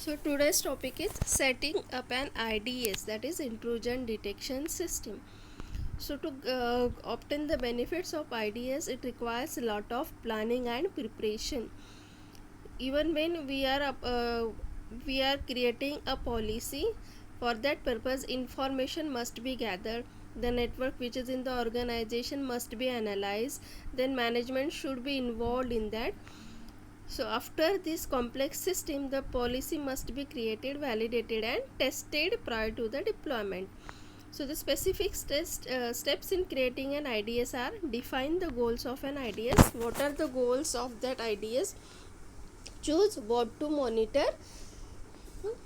So today's topic is setting up an IDS, that is intrusion detection system. So to obtain the benefits of IDS, it requires a lot of planning and preparation. Even when we are creating a policy, for that purpose information must be gathered. The network which is in the organization must be analyzed. Then management should be involved in that. So after this complex system, the policy must be created, validated and tested prior to the deployment. So the specific steps in creating an IDS are: define the goals of an IDS. What are the goals of that IDS? Choose what to monitor,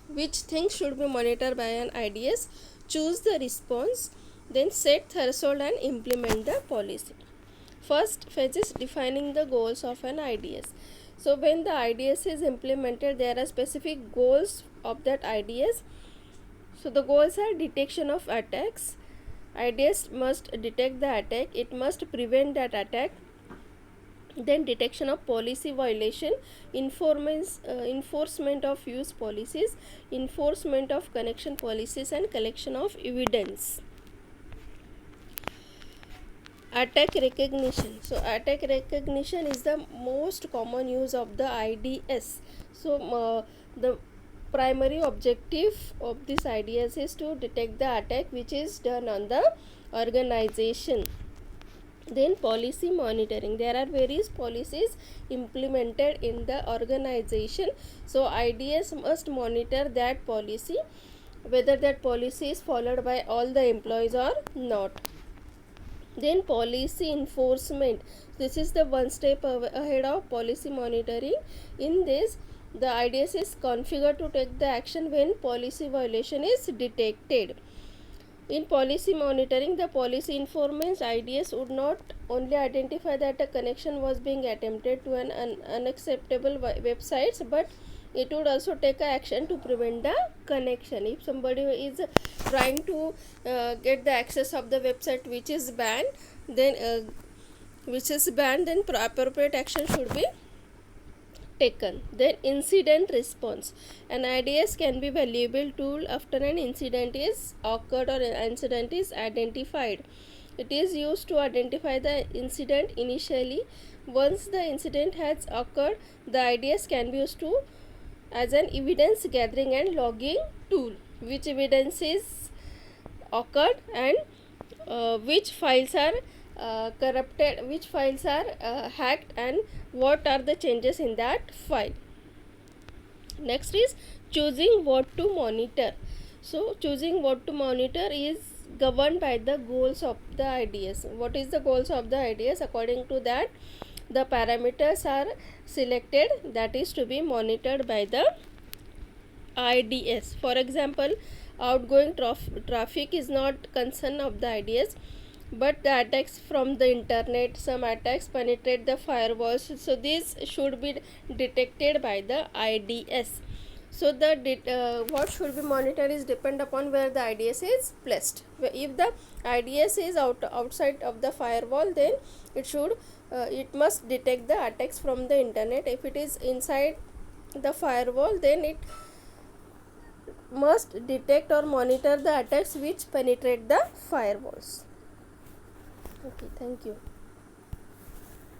which things should be monitored by an IDS. Choose the response, then set threshold and implement the policy. First phase is defining the goals of an IDS. So when the IDS is implemented, there are specific goals of that IDS. So the goals are: detection of attacks. IDS must detect the attack, it must prevent that attack. Then detection of policy violation, enforcement of use policies, enforcement of connection policies and collection of evidence. Attack recognition. So attack recognition is the most common use of the IDS. So the primary objective of this IDS is to detect the attack which is done on the organization. Then policy monitoring. There are various policies implemented in the organization. So IDS must monitor that policy, whether that policy is followed by all the employees or not. Then policy enforcement. This is the one step ahead of policy monitoring. In this, the IDS is configured to take the action when policy violation is detected. In policy monitoring, the policy informants IDS would not only identify that a connection was being attempted to an unacceptable websites, but it would also take action to prevent the connection. If somebody is trying to get the access of the website which is banned, then appropriate action should be taken. Then incident response. An IDS can be valuable tool after an incident is occurred or an incident is identified. It is used to identify the incident initially. Once the incident has occurred, the IDS can be used to as an evidence gathering and logging tool. Which evidence is occurred and which files are corrupted, which files are hacked, and what are the changes in that file. Next is choosing what to monitor. So choosing what to monitor is governed by the goals of the IDS. What is the goals of the IDS? According to that, the parameters are selected that is to be monitored by the IDS. For example, outgoing traffic is not concern of the IDS, but the attacks from the internet, some attacks penetrate the firewalls, so this should be detected by the IDS. So the what should be monitored is depend upon where the IDS is placed. If the IDS is outside of the firewall, then it must detect the attacks from the internet. If it is inside the firewall, then it must detect or monitor the attacks which penetrate the firewalls. Okay, thank you.